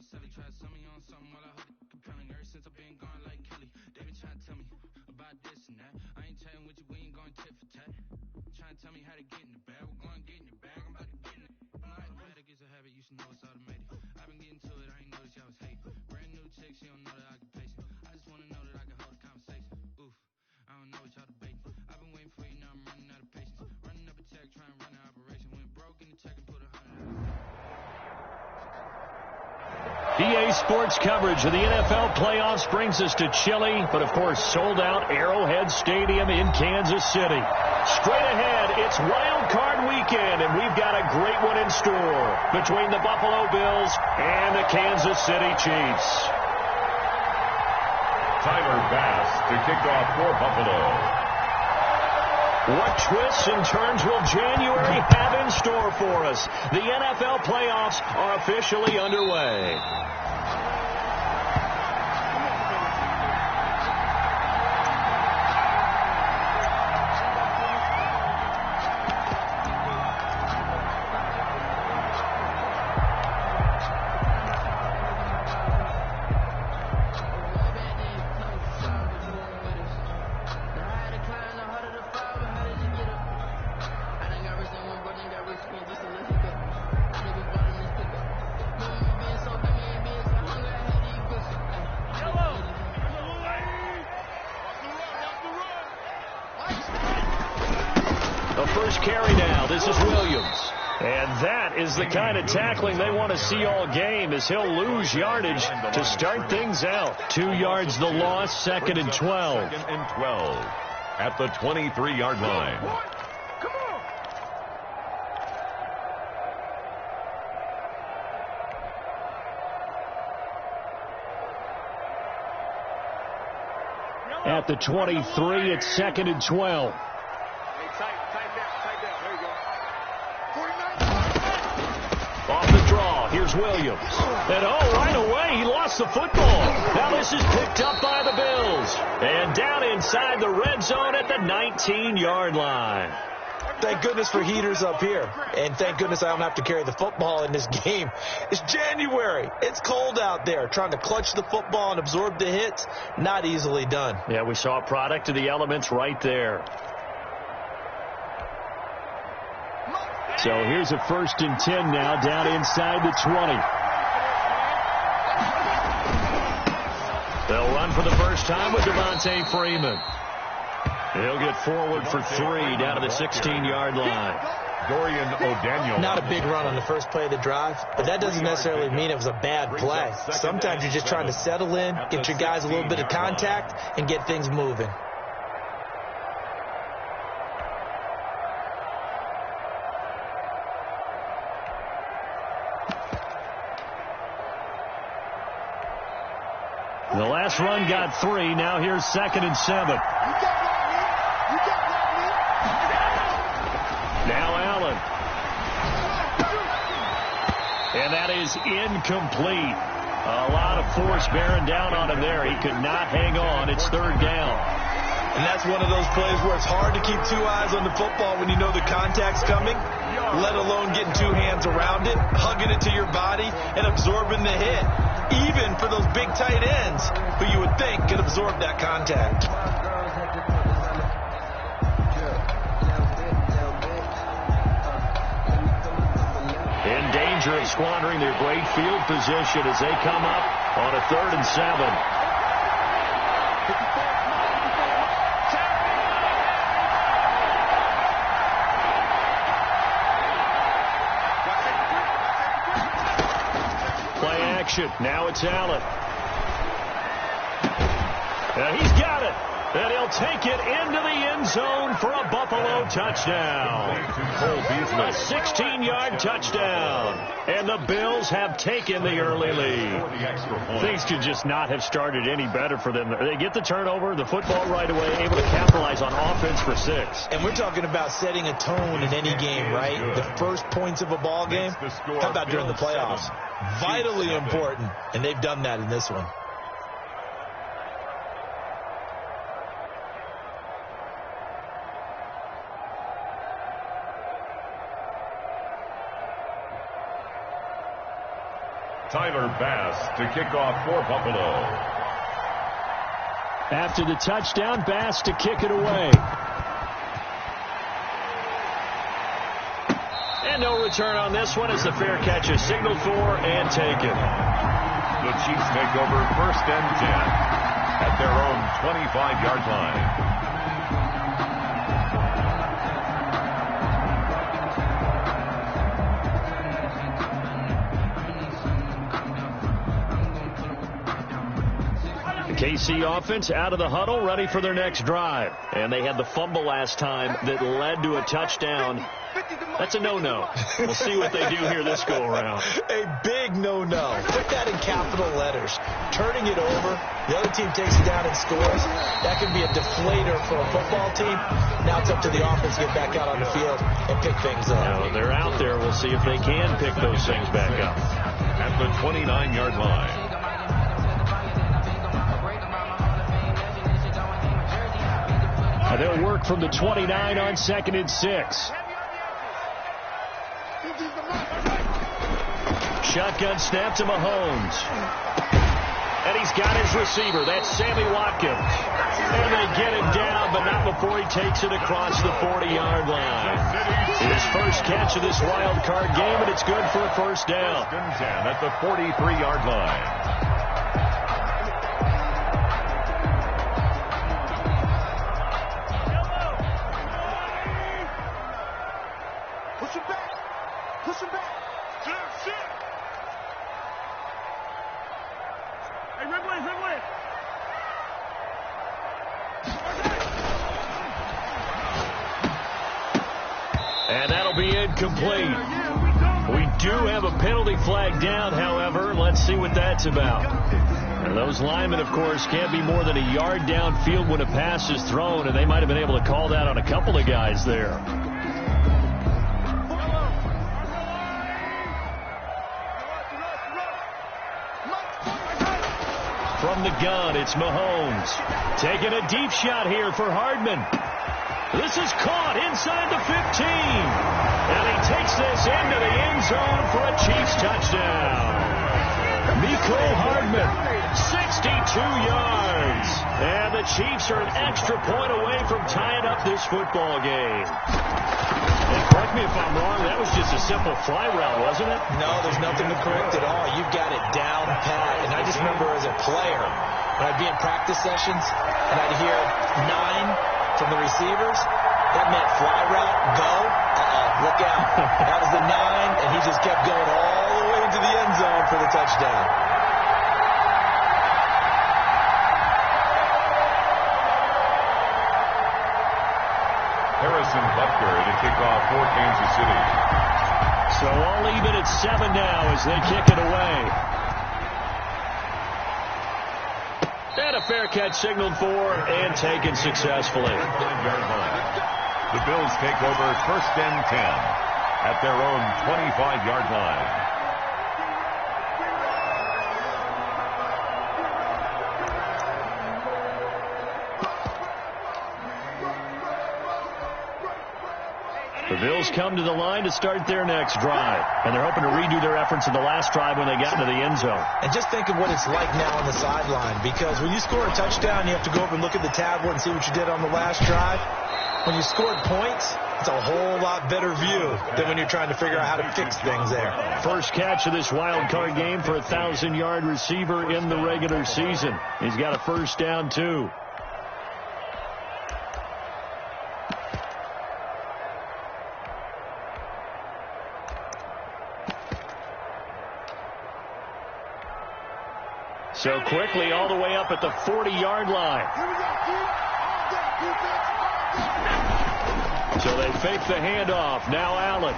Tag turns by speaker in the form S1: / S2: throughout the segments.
S1: Silly try to sell me on something while I hook it compelling. Ever since I've been gone like Kelly, they been trying to tell me about this and that. I ain't chatting with you, we ain't going tit for tat. Trying to tell me how to get in the bag. We're going to get in the bag, I'm about to get in it. Automatic is a habit, you should know it's automated. I've been getting to it, I ain't noticed y'all was hating. Brand new chick, she don't know that I can pace it. I just wanna know that I can hold a conversation. Oof, I don't know what y'all debating. I've been waiting for you, now I'm running out of patience. Running up a check, trying to run an operation. Went broke in the check and put $100 out.
S2: EA Sports coverage of the NFL playoffs brings us to chilly, but of course sold out Arrowhead Stadium in Kansas City. Straight ahead, it's Wild Card Weekend, and we've got a great one in store between the Buffalo Bills and the Kansas City Chiefs.
S3: Tyler Bass to kick off for Buffalo.
S2: What twists and turns will January have in store for us? The NFL playoffs are officially underway. First carry now. This is Williams. And that is the kind of tackling they want to see all game, as he'll lose yardage to start things out. 2 yards the loss, 2nd and 12.
S3: 2nd and 12 at the 23-yard line.
S2: At the 23, it's 2nd and 12. Off the draw, here's Williams. And right away, he lost the football. Now this is picked up by the Bills. And down inside the red zone at the 19-yard line.
S4: Thank goodness for heaters up here. And thank goodness I don't have to carry the football in this game. It's January. It's cold out there. Trying to clutch the football and absorb the hits, not easily done.
S2: Yeah, we saw a product of the elements right there. So here's a 1st and 10 now, down inside the 20. They'll run for the first time with Devontae Freeman. He'll get forward for 3 down to the 16-yard line.
S3: Dorian O'Daniel.
S4: Not a big run on the first play of the drive, but that doesn't necessarily mean it was a bad play. Sometimes you're just trying to settle in, get your guys a little bit of contact, and get things moving.
S2: The last run got 3. Now here's 2nd and 7. Now Allen. And that is incomplete. A lot of force bearing down on him there. He could not hang on. It's 3rd down.
S4: And that's one of those plays where it's hard to keep 2 eyes on the football when you know the contact's coming, let alone getting 2 hands around it, hugging it to your body, and absorbing the hit. Even for those big tight ends who you would think could absorb that contact.
S2: In danger of squandering their great field position as they come up on a 3rd and 7. Now it's Allen. He's got it. And he'll take it into the end zone for a Buffalo touchdown. A 16-yard touchdown. And the Bills have taken the early lead. Things could just not have started any better for them. They get the turnover, the football right away, able to capitalize on offense for 6.
S4: And we're talking about setting a tone in any game, right? The first points of a ball game. How about during the playoffs? Vitally important, and they've done that in this one.
S3: Tyler Bass to kick off for Buffalo.
S2: After the touchdown, Bass to kick it away. And no return on this one as the fair catch is signaled for and taken.
S3: The Chiefs take over 1st and 10 at their own 25-yard line.
S2: KC offense out of the huddle, ready for their next drive. And they had the fumble last time that led to a touchdown. That's a no-no. We'll see what they do here this go-around.
S4: A big no-no. Put that in capital letters. Turning it over, the other team takes it down and scores. That can be a deflator for a football team. Now it's up to the offense to get back out on the field and pick things up.
S2: Now, they're out there. We'll see if they can pick those things back up.
S3: At the 29-yard line.
S2: They'll work from the 29 on 2nd and 6. Shotgun snap to Mahomes. And he's got his receiver. That's Sammy Watkins. And they get him down, but not before he takes it across the 40-yard line. His first catch of this wild card game, and it's good for a first down.
S3: 1st and 10 at the 43-yard line.
S2: And that'll be incomplete. We do have a penalty flag down, however. Let's see what that's about. And those linemen, of course, can't be more than a yard downfield when a pass is thrown, and they might have been able to call that on a couple of guys there. From the gun, it's Mahomes. Taking a deep shot here for Hardman. This is caught inside the 15. And he takes this into the end zone for a Chiefs touchdown. Miko Hardman, 62 yards. And the Chiefs are an extra point away from tying up this football game. And correct me if I'm wrong, that was just a simple fly route, wasn't it?
S4: No, there's nothing to correct at all. You've got it down pat. And I just remember as a player, when I'd be in practice sessions, and I'd hear 9 from the receivers, that meant fly route, go, look out. That was the 9, and he just kept going all the way into the end zone for the touchdown.
S3: Harrison Butker to kick off for Kansas City.
S2: So all even at 7 now as they kick it away. And a fair catch signaled for and taken successfully.
S3: The Bills take over 1st and 10 at their own 25-yard line.
S2: The Bills come to the line to start their next drive. And they're hoping to redo their efforts in the last drive when they got into the end zone.
S4: And just think of what it's like now on the sideline. Because when you score a touchdown, you have to go over and look at the tablet and see what you did on the last drive. When you scored points, it's a whole lot better view than when you're trying to figure out how to fix things there.
S2: First catch of this wild card game for a 1,000-yard receiver in the regular season. He's got a first down, too. So quickly all the way up at the 40-yard line. So they fake the handoff. Now Allen.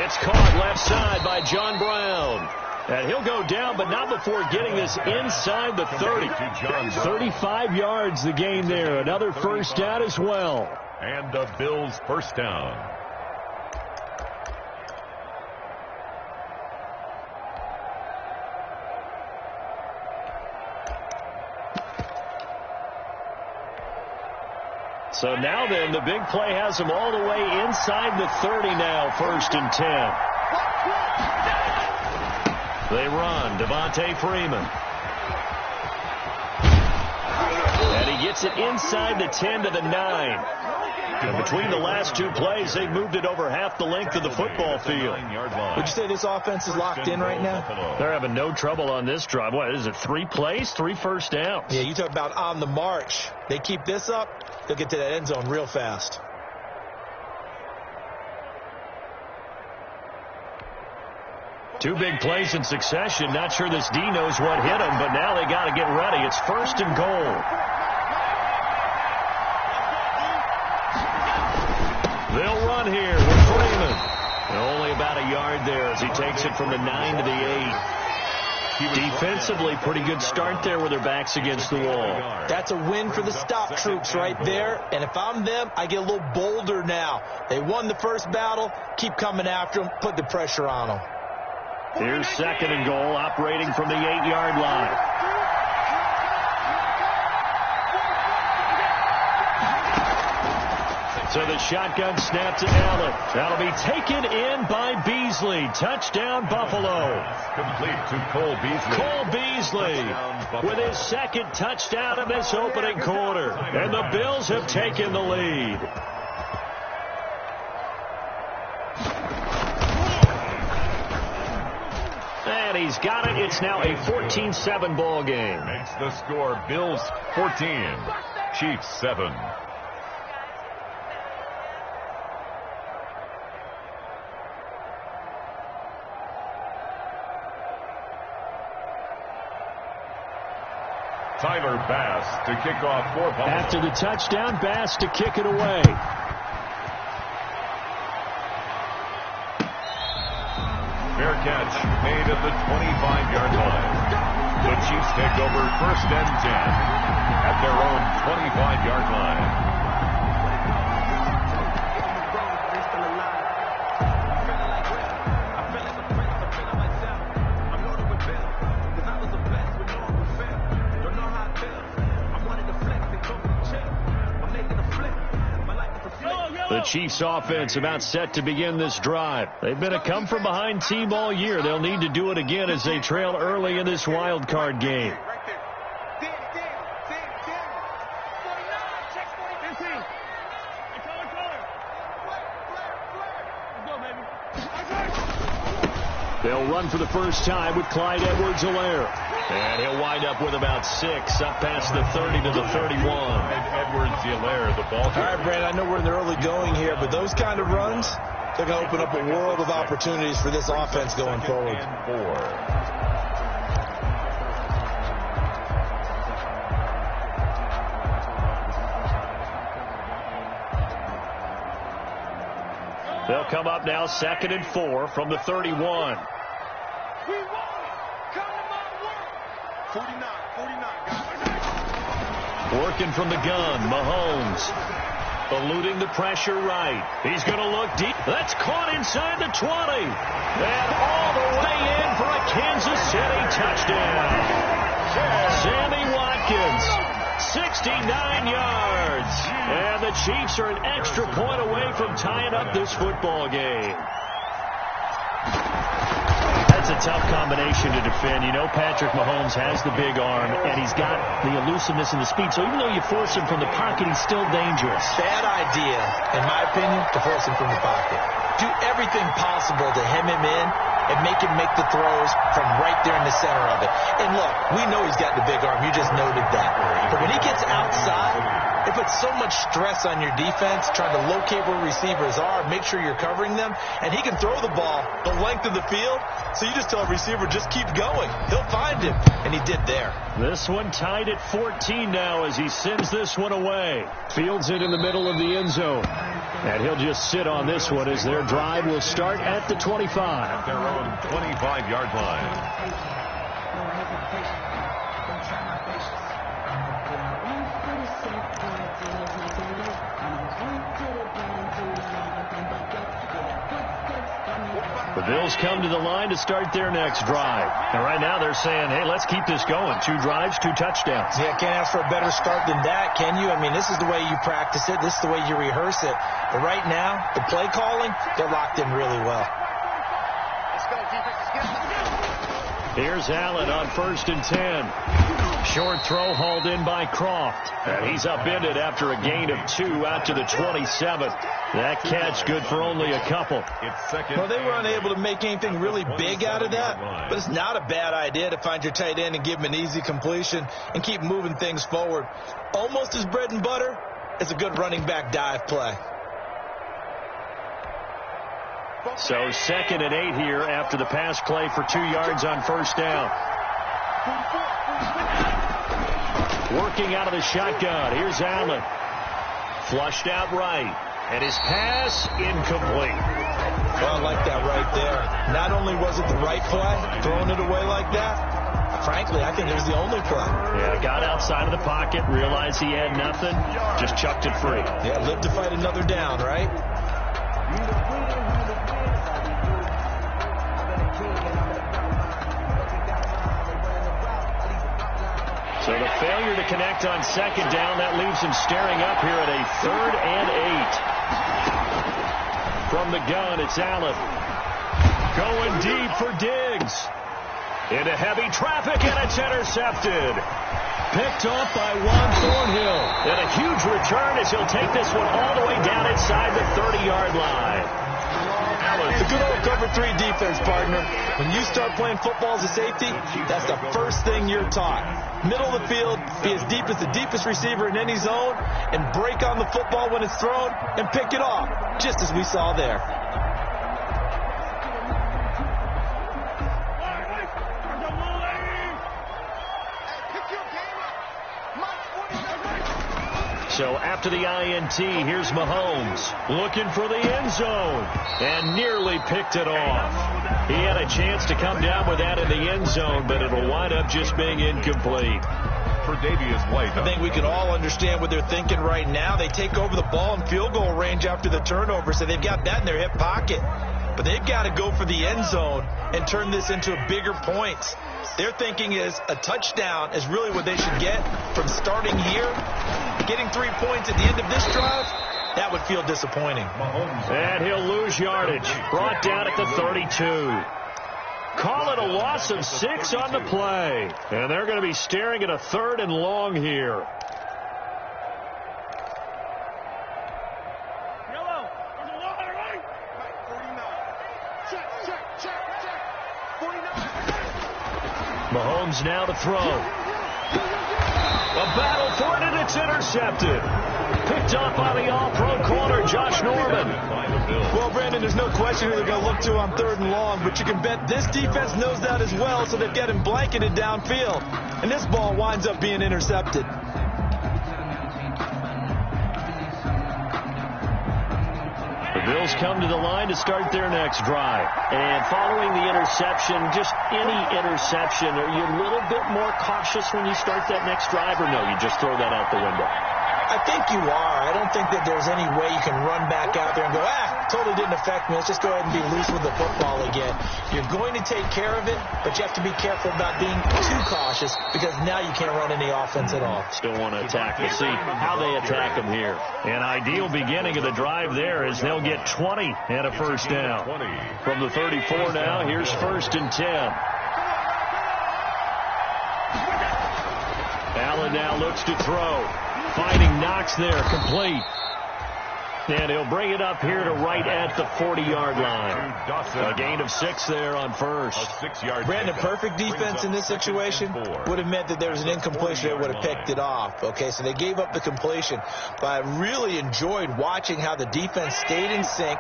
S2: It's caught left side by John Brown. And he'll go down, but not before getting this inside the 30. 35 yards the gain there. Another first down as well.
S3: And the Bills' first down.
S2: So now then, the big play has them all the way inside the 30 now, 1st and 10. They run. Devontae Freeman. And he gets it inside the 10 to the 9. And between the last two plays, they've moved it over half the length of the football field.
S4: Would you say this offense is locked in right now?
S2: They're having no trouble on this drive. What is it, 3 plays, 3 first downs?
S4: Yeah, you talk about on the march. They keep this up, they'll get to that end zone real fast.
S2: Two big plays in succession. Not sure this D knows what hit him, but now they got to get ready. It's 1st and goal. They'll run here with Freeman. Only about a yard there as he takes it from the 9 to the 8. Defensively, pretty good start there with their backs against the wall.
S4: That's a win for the stop troops right there. And if I'm them, I get a little bolder now. They won the first battle. Keep coming after them. Put the pressure on them.
S2: Here's 2nd and goal, operating from the 8-yard line. So the shotgun snap to Allen. That'll be taken in by Beasley. Touchdown, Buffalo.
S3: Complete to Cole Beasley.
S2: Cole Beasley with his 2nd touchdown of this opening quarter. And the Bills have taken the lead. And he's got it. It's now a 14-7 ball game.
S3: Makes the score Bills 14, Chiefs 7. Tyler Bass to kick off for Buffalo.
S2: After the touchdown, Bass to kick it away.
S3: Fair catch made at the 25-yard line. The Chiefs take over 1st and 10 at their own 25-yard line.
S2: The Chiefs offense about set to begin this drive. They've been a come-from-behind team all year. They'll need to do it again as they trail early in this wild card game. They'll run for the first time with Clyde Edwards-Helaire. And he'll wind up with about 6 up past the 30 to the 31.
S3: Edwards-Helaire, the ball. All
S4: right, Brandon, I know we're in the early going here, but those kind of runs, they're going to open up a world of opportunities for this offense going forward.
S2: They'll come up now 2nd and 4 from the 31.
S5: 49.
S2: Working from the gun, Mahomes. Eluding the pressure right. He's going to look deep. That's caught inside the 20. And all the way in for a Kansas City touchdown. Sammy Watkins, 69 yards. And the Chiefs are an extra point away from tying up this football game. That's a tough combination to defend. You know Patrick Mahomes has the big arm, and he's got the elusiveness and the speed. So even though you force him from the pocket, he's still dangerous.
S4: Bad idea, in my opinion, to force him from the pocket. Do everything possible to hem him in and make him make the throws from right there in the center of it. And look, we know he's got the big arm. You just noted that. But when he gets outside, it puts so much stress on your defense trying to locate where receivers are, make sure you're covering them, and he can throw the ball the length of the field, so you just tell a receiver, just keep going. He'll find him, and he did there.
S2: This one tied at 14 now as he sends this one away. Fields it in the middle of the end zone. And he'll just sit on this one as their drive will start at the 25.
S3: At their own 25-yard line.
S2: The Bills come to the line to start their next drive. And right now they're saying, hey, let's keep this going. 2 drives, 2 touchdowns.
S4: Yeah, can't ask for a better start than that, can you? I mean, this is the way you practice it. This is the way you rehearse it. But right now, the play calling, they're locked in really well.
S5: Let's go, defense.
S2: Here's Allen on 1st and 10. Short throw hauled in by Croft. And he's upended after a gain of 2 out to the 27. That catch good for only a couple.
S4: Well, they were unable to make anything really big out of that, but it's not a bad idea to find your tight end and give him an easy completion and keep moving things forward. Almost his bread and butter is a good running back dive play.
S2: So 2nd and 8 here after the pass play for 2 yards on 1st down. Working out of the shotgun. Here's Allen. Flushed out right. And his pass incomplete.
S4: Well, I like that right there. Not only was it the right play, throwing it away like that, frankly, I think it was the only play.
S2: Yeah, got outside of the pocket, realized he had nothing, just chucked it free.
S4: Yeah, live to fight another down, right?
S2: So the failure to connect on 2nd down, that leaves him staring up here at a 3rd and 8. From the gun, it's Allen. Going deep for Diggs. Into heavy traffic, and it's intercepted. Picked off by Juan Thornhill. And a huge return as he'll take this one all the way down inside the 30-yard line.
S4: It's a good old cover 3 defense, partner. When you start playing football as a safety, that's the first thing you're taught. Middle of the field, be as deep as the deepest receiver in any zone, and break on the football when it's thrown, and pick it off, just as we saw there.
S2: So after the INT, here's Mahomes looking for the end zone and nearly picked it off. He had a chance to come down with that in the end zone, but it'll wind up just being incomplete.
S3: For Davius White.
S4: I think we can all understand what they're thinking right now. They take over the ball in field goal range after the turnover, so they've got that in their hip pocket. But they've got to go for the end zone and turn this into bigger points. Their thinking is a touchdown is really what they should get from starting here. Getting 3 points at the end of this drive, that would feel disappointing.
S2: And he'll lose yardage. Brought down at the 32. Call it a loss of 6 on the play. And they're going to be staring at a 3rd and long here.
S5: Yellow. There's a wall there, right? 49. Check. 49.
S2: Mahomes now to throw. A battle for it, and it's intercepted. Picked up by the all-pro corner, Josh Norman.
S4: Well, Brandon, there's no question who they're going to look to on 3rd and long, but you can bet this defense knows that as well, so they've got him blanketed downfield. And this ball winds up being intercepted.
S2: The Bills come to the line to start their next drive. And following the interception, just any interception, are you a little bit more cautious when you start that next drive, or no, you just throw that out the window?
S4: I think you are. I don't think that there's any way you can run back out there and go, totally didn't affect me. Let's just go ahead and be loose with the football again. You're going to take care of it, but you have to be careful about being too cautious because now you can't run any offense at all.
S2: Still want to attack. We'll see how they attack them here. An ideal beginning of the drive there as they'll get 20 and a 1st down. From the 34 now, here's 1st and 10. Allen now looks to throw. Fighting Knox there, complete. And he'll bring it up here to right at the 40-yard line. A gain of 6 there on 1st.
S4: Brandon, perfect defense in this situation would have meant that there was an incompletion that would have picked it off. Okay, so they gave up the completion. But I really enjoyed watching how the defense stayed in sync,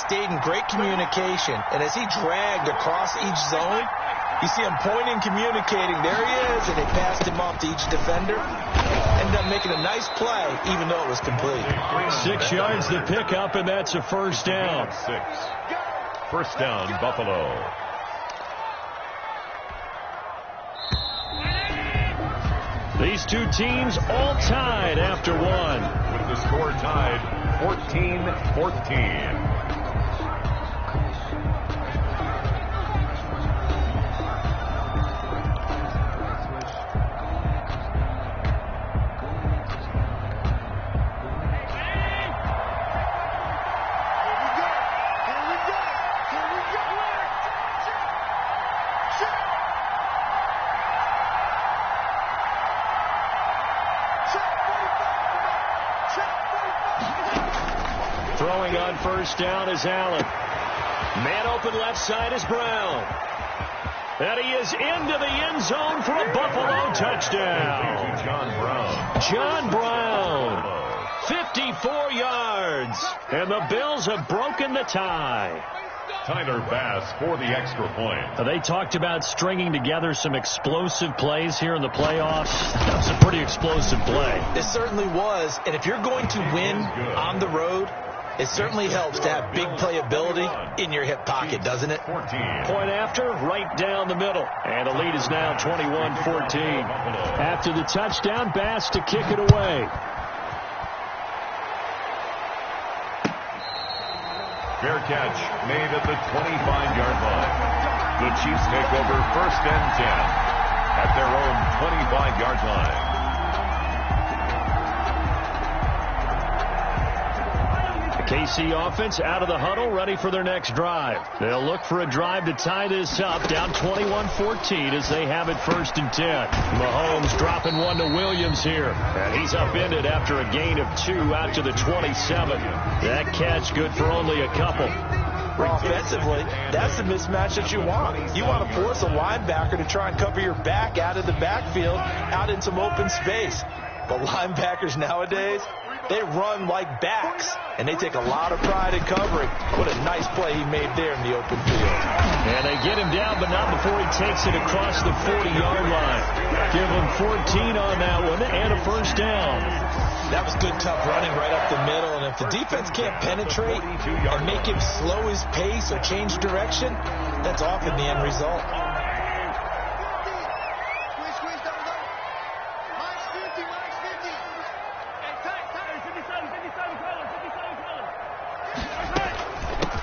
S4: stayed in great communication. And as he dragged across each zone, you see him pointing, communicating. There he is, and they passed him off to each defender. Ended up making a nice play, even though it was complete.
S2: 6 yards to pick up, and that's a 1st down.
S3: 1st down, Buffalo.
S2: These two teams all tied after one.
S3: With the score tied, 14-14.
S2: Throwing on first down is Allen. Man open left side is Brown. And he is into the end zone for a Buffalo touchdown. John Brown, 54 yards. And the Bills have broken the tie.
S3: Tyler Bass for the extra point.
S2: They talked about stringing together some explosive plays here in the playoffs. That was a pretty explosive play.
S4: It certainly was. And if you're going to win on the road, it certainly helps to have big playability in your hip pocket, doesn't it?
S3: 14.
S2: Point after, right down the middle. And the lead is now 21-14. After the touchdown, Bass to kick it away.
S3: Fair catch made at the 25-yard line. The Chiefs take over 1st and 10 at their own 25-yard line.
S2: The KC offense out of the huddle, ready for their next drive. They'll look for a drive to tie this up, down 21-14 as they have it 1st and 10. Mahomes dropping one to Williams here. And he's upended after a gain of 2 out to the 27. That catch good for only a couple.
S4: Well, offensively, that's the mismatch that you want. You want to force a linebacker to try and cover your back out of the backfield, out in some open space. But linebackers nowadays, they run like backs, and they take a lot of pride in covering. What a nice play he made there in the open field.
S2: And they get him down, but not before he takes it across the 40-yard line. Give him 14 on that one and a 1st down.
S4: That was good, tough running right up the middle, and if the defense can't penetrate and make him slow his pace or change direction, that's often the end result.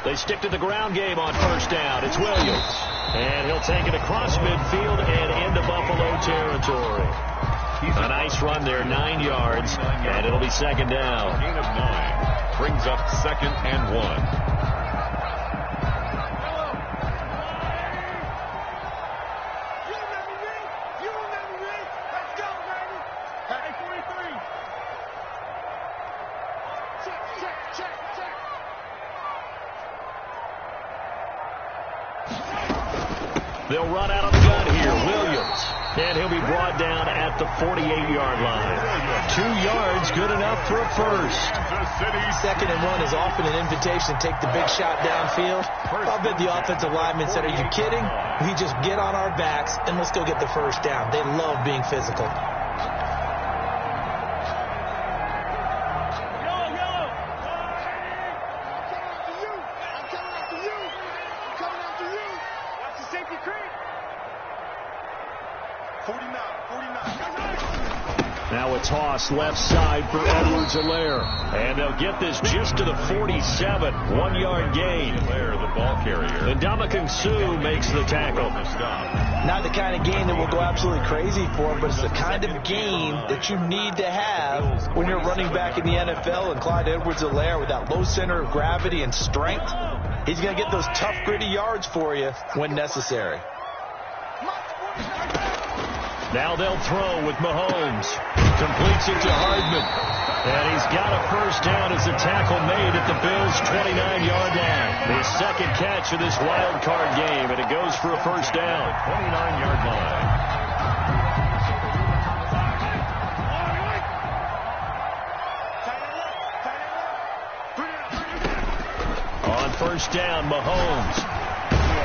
S2: They stick to the ground game on 1st down. It's Williams. And he'll take it across midfield and into Buffalo territory. A nice run there, 9 yards, and it'll be 2nd down.
S3: Gain of 9 brings up 2nd and 1.
S2: They'll run out of the gun here. Williams. And he'll be brought down at the 48-yard line. 2 yards, good enough for a first.
S4: 2nd and 1 is often an invitation to take the big shot downfield. I'll bet the offensive linemen said, are you kidding? We just get on our backs and let's go get the 1st down. They love being physical.
S2: Now a toss left side for Edwards-Helaire. And they'll get this just to the 47. 1-yard gain.
S3: Helaire, the ball carrier.
S2: And Ndamukong Suh makes the tackle.
S4: Not the kind of gain that we'll go absolutely crazy for, but it's the kind of gain that you need to have when you're running back in the NFL. And Clyde Edwards-Helaire, with that low center of gravity and strength, he's going to get those tough, gritty yards for you when necessary.
S2: Now they'll throw with Mahomes. Completes it to Hardman. And he's got a 1st down as a tackle made at the Bills' 29-yard line. His 2nd catch of this wild card game, and it goes for a 1st down.
S3: 29-yard line.
S2: On 1st down, Mahomes.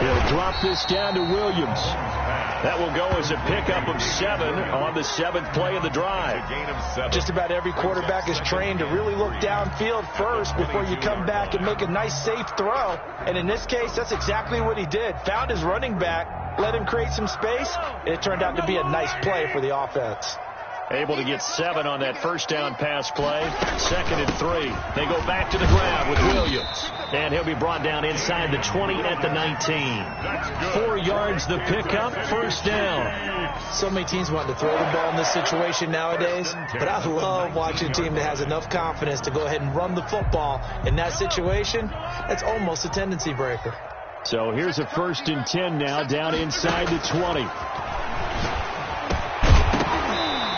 S2: He'll drop this down to Williams. That will go as a pickup of 7 on the 7th play of the drive.
S4: Just about every quarterback is trained to really look downfield first before you come back and make a nice, safe throw. And in this case, that's exactly what he did. Found his running back, let him create some space, and it turned out to be a nice play for the offense.
S2: Able to get 7 on that 1st down pass play. 2nd and 3. They go back to the ground with Williams. And he'll be brought down inside the 20 at the 19. 4 yards the pickup, 1st down.
S4: So many teams want to throw the ball in this situation nowadays. But I love watching a team that has enough confidence to go ahead and run the football. In that situation, that's almost a tendency breaker.
S2: So here's a 1st and 10 now, down inside the 20.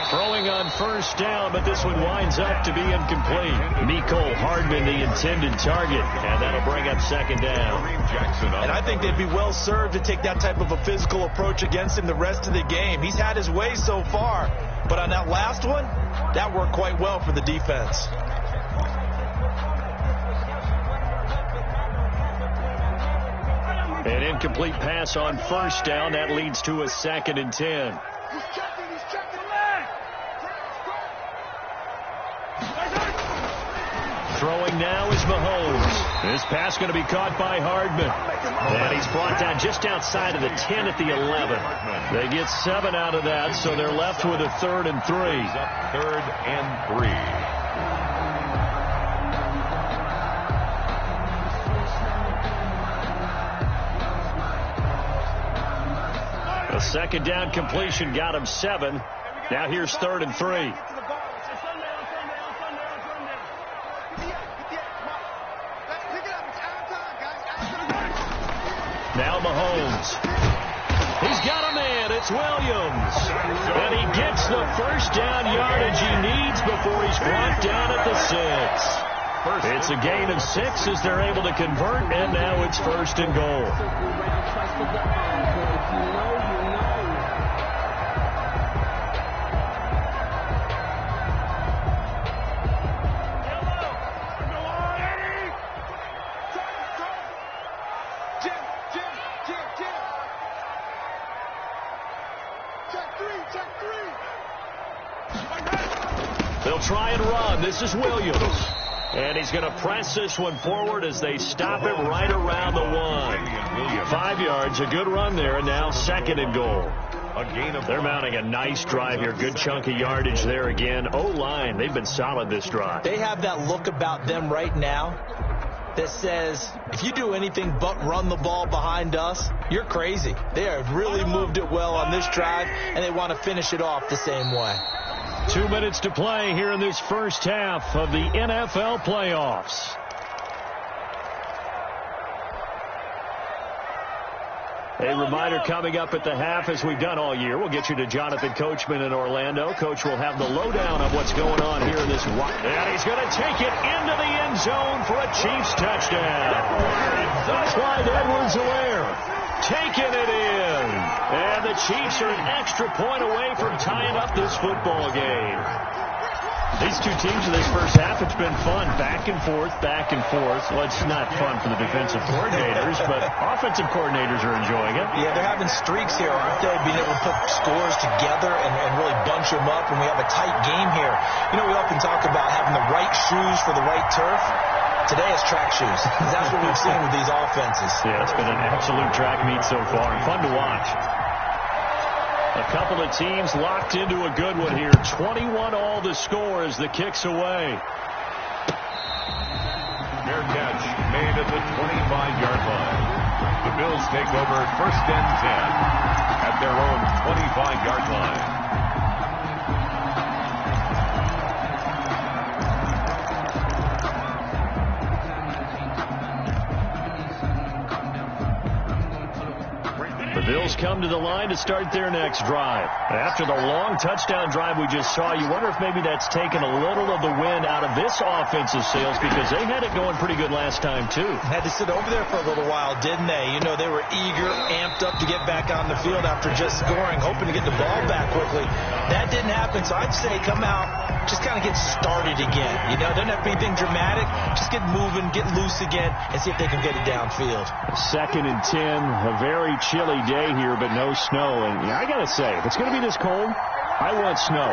S2: Throwing on first down, but this one winds up to be incomplete. Mecole Hardman, the intended target, and that'll bring up second down.
S4: And I think they'd be well served to take that type of a physical approach against him the rest of the game. He's had his way so far, but on that last one, that worked quite well for the defense.
S2: An incomplete pass on first down. That leads to a 2nd and 10. Throwing now is Mahomes. This pass going to be caught by Hardman. And he's brought down just outside of the 10 at the 11. They get 7 out of that, so they're left with a 3rd and 3.
S3: 3rd and 3.
S2: A second down completion got him 7. Now here's 3rd and 3. Now Mahomes. He's got a man. It's Williams. And he gets the first down yardage he needs before he's brought down at the 6. It's a gain of 6 as they're able to convert, and now it's 1st and goal. They'll try and run. This is Williams. And he's going to press this one forward as they stop it right around the 1. 5 yards, a good run there, and now 2nd and goal. They're mounting a nice drive here. Good chunk of yardage there again. O-line, they've been solid this drive.
S4: They have that look about them right now that says, if you do anything but run the ball behind us, you're crazy. They have really moved it well on this drive, and they want to finish it off the same way.
S2: 2 minutes to play here in this first half of the NFL playoffs. A reminder coming up at the half, as we've done all year. We'll get you to Jonathan Coachman in Orlando. Coach will have the lowdown of what's going on here in this one. And he's going to take it into the end zone for a Chiefs touchdown. Clyde Edwards-Helaire taking it in. And the Chiefs are an extra point away from tying up this football game. These two teams in this first half, it's been fun. Back and forth, back and forth. Well, it's not fun for the defensive coordinators, but offensive coordinators are enjoying it.
S4: Yeah, they're having streaks here, aren't they? Being able to put scores together and really bunch them up, and we have a tight game here. You know, we often talk about having the right shoes for the right turf. Today is track shoes. That's what we've seen with these offenses.
S2: Yeah, it's been an absolute track meet so far, and fun to watch. A couple of teams locked into a good one here. 21-all the score as the kick's away.
S3: Fair catch made at the 25-yard line. The Bills take over 1st and 10 at their own 25-yard line.
S2: Bills come to the line to start their next drive. After the long touchdown drive we just saw, you wonder if maybe that's taken a little of the wind out of this offensive sails, because they had it going pretty good last time, too.
S4: Had to sit over there for a little while, didn't they? You know, they were eager, amped up to get back on the field after just scoring, hoping to get the ball back quickly. That didn't happen, so I'd say come out, just kind of get started again. You know, doesn't have to be anything dramatic. Just get moving, get loose again, and see if they can get it downfield.
S2: 2nd and 10, a very chilly day here, but no snow. And yeah, I got to say, if it's going to be this cold, I want snow.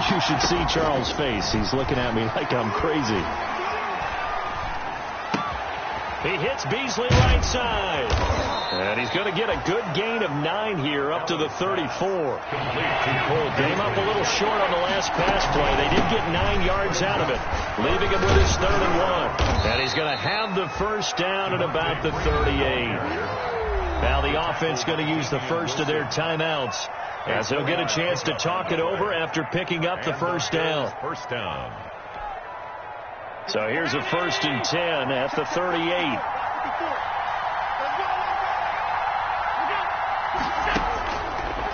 S2: You should see Charles' face. He's looking at me like I'm crazy. He hits Beasley right side. And he's going to get a good gain of 9 here, up to the 34. Came up a little short on the last pass play. They did get 9 yards out of it, leaving him with his 3rd and 1. And he's going to have the first down at about the 38. Now the offense going to use the first of their timeouts, as they'll get a chance to talk it over after picking up the first down. So here's a 1st and 10 at the 38.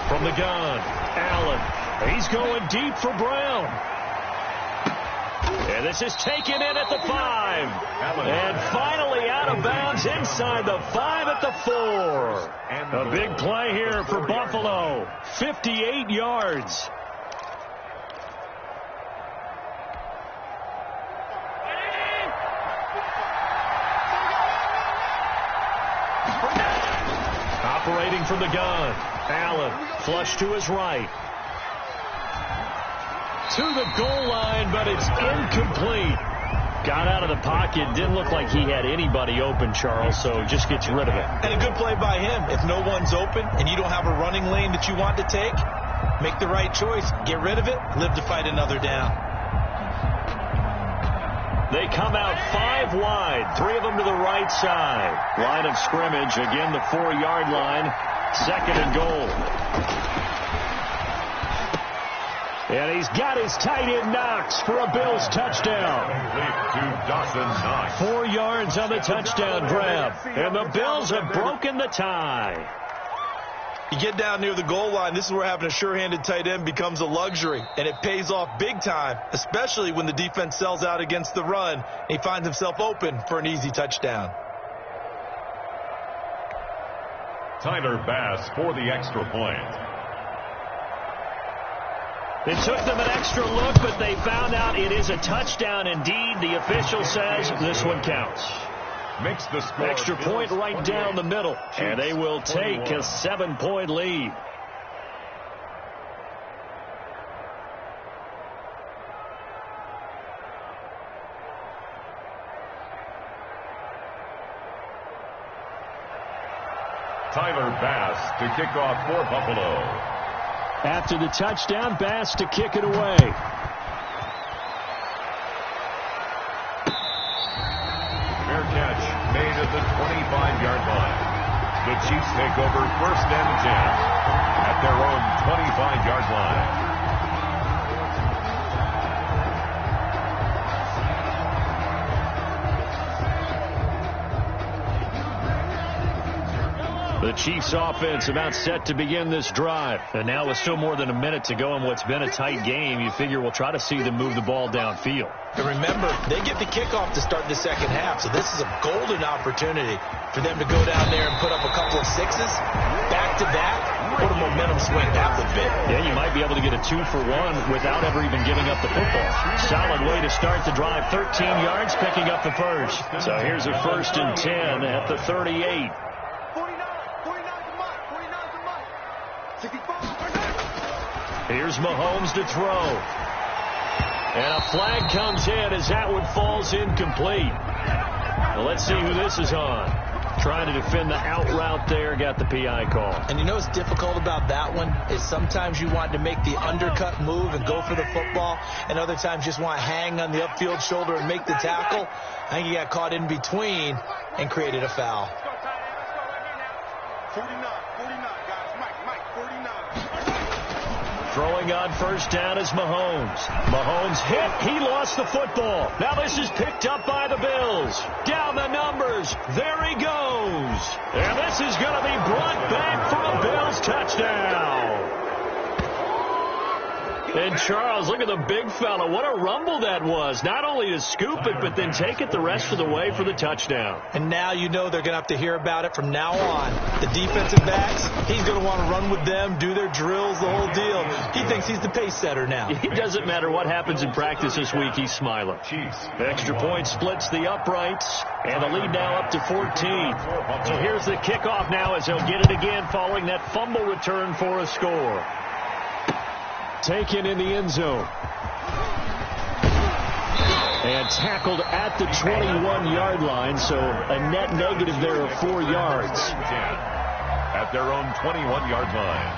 S2: From the gun, Allen. He's going deep for Brown. And this is taken in at the 5. And finally out of bounds inside the 5 at the 4. A big play here for Buffalo. 58 yards. Operating from the gun. Allen, flush to his right. To the goal line, but it's incomplete. Got out of the pocket. Didn't look like he had anybody open, Charles, so just gets rid of it.
S4: And a good play by him. If no one's open and you don't have a running lane that you want to take, make the right choice. Get rid of it. Live to fight another down.
S2: They come out 5 wide. 3 of them to the right side. Line of scrimmage. Again, the 4-yard line. 2nd and goal. And he's got his tight end Knox for a Bills touchdown. 4 yards on the touchdown grab. And the Bills have broken the tie.
S4: You get down near the goal line, this is where having a sure-handed tight end becomes a luxury. And it pays off big time, especially when the defense sells out against the run. And he finds himself open for an easy touchdown.
S3: Tyler Bass for the extra point.
S2: It took them an extra look, but they found out it is a touchdown indeed. The official says this one counts.
S3: Makes the score.
S2: Extra point right down the middle. And they will take a 7-point lead.
S3: Tyler Bass to kick off for Buffalo.
S2: After the touchdown, Bass to kick it away.
S3: Fair catch made at the 25-yard line. The Chiefs take over 1st and 10 at their own 25-yard line.
S2: The Chiefs offense about set to begin this drive. And now with still more than a minute to go in what's been a tight game, you figure we'll try to see them move the ball downfield.
S4: And remember, they get the kickoff to start the second half, so this is a golden opportunity for them to go down there and put up a couple of sixes, back-to-back, put a momentum swing half a bit.
S2: Yeah, you might be able to get a 2-for-1 without ever even giving up the football. Solid way to start the drive. 13 yards, picking up the first. So here's a 1st and 10 at the 38. Here's Mahomes to throw. And a flag comes in as that one falls incomplete. Well, let's see who this is on. Trying to defend the out route there, got the PI call.
S4: And you know what's difficult about that one is sometimes you want to make the undercut move and go for the football, and other times you just want to hang on the upfield shoulder and make the tackle. I think he got caught in between and created a foul.
S5: 49, guys. Mike, 49.
S2: Throwing on 1st down is Mahomes. Mahomes hit. He lost the football. Now this is picked up by the Bills. Down the numbers. There he goes. And this is going to be brought back for a Bills touchdown. And Charles, look at the big fella. What a rumble that was. Not only to scoop it, but then take it the rest of the way for the touchdown.
S4: And now you know they're going to have to hear about it from now on. The defensive backs, he's going to want to run with them, do their drills, the whole deal. He thinks he's the pace setter now.
S2: It doesn't matter what happens in practice this week, he's smiling. Extra point splits the uprights, and the lead now up to 14. So here's the kickoff now as they'll get it again following that fumble return for a score. Taken in the end zone. And tackled at the 21-yard line, so a net negative there of 4 yards.
S3: At their own 21-yard line.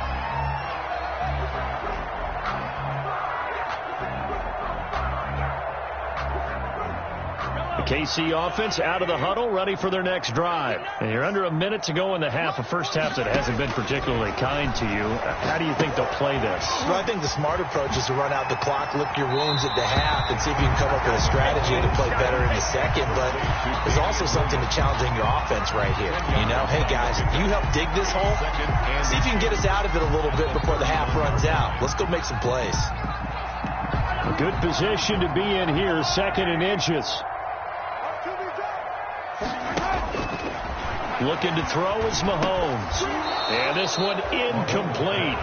S2: The KC offense out of the huddle, ready for their next drive. And you're under a minute to go in the half, a first half that hasn't been particularly kind to you. How do you think they'll play this?
S4: Well, I think the smart approach is to run out the clock, lick your wounds at the half, and see if you can come up with a strategy to play better in the second. But there's also something to challenging your offense right here. You know, hey, guys, you help dig this hole. See if you can get us out of it a little bit before the half runs out. Let's go make some plays.
S2: A good position to be in here, second and inches. Looking to throw is Mahomes. And this one incomplete.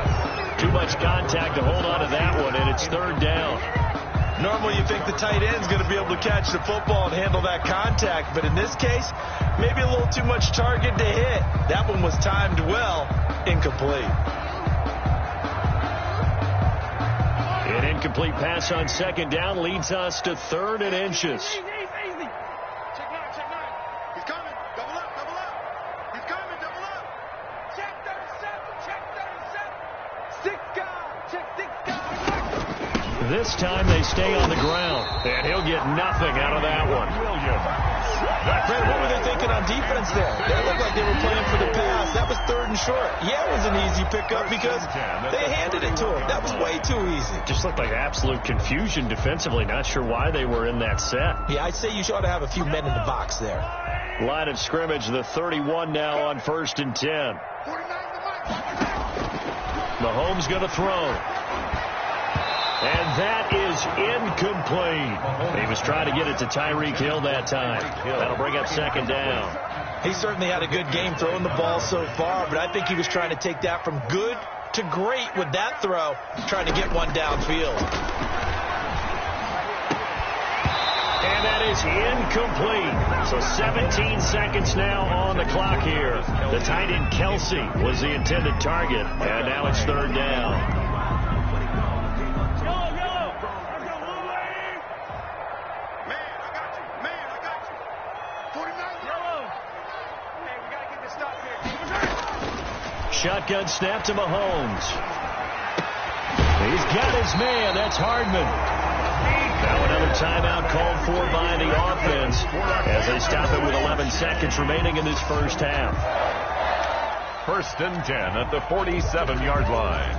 S2: Too much contact to hold on to that one, and it's third down.
S4: Normally you think the tight end's going to be able to catch the football and handle that contact, but in this case, maybe a little too much target to hit. That one was timed well, incomplete.
S2: An incomplete pass on second down leads us to third and inches.
S5: Easy. Check nine. He's coming. Double up. He's coming. Double up. Check 37. Six guys. Check six guys.
S2: This time they stay on the ground, and he'll get nothing out of that one.
S4: Fred, what were they thinking on defense there? They looked like they were playing for the pass. That was third and short. Yeah, it was an easy pickup because they handed it to him. That was way too easy.
S2: Just looked like absolute confusion defensively. Not sure why they were in that set.
S4: Yeah, I'd say you ought to have a few men in the box there.
S2: Line of scrimmage, the 31 now on 1st and 10. Mahomes going to throw. And that is incomplete. He was trying to get it to Tyreek Hill that time. That'll bring up second down.
S4: He certainly had a good game throwing the ball so far, but I think he was trying to take that from good to great with that throw, trying to get one downfield.
S2: And that is incomplete. So 17 seconds now on the clock here. The tight end Kelsey was the intended target, and now it's third down. Shotgun snap to Mahomes. He's got his man. That's Hardman. Now another timeout called for by the offense as they stop it with 11 seconds remaining in this first half.
S3: 1st and 10 at the 47-yard line.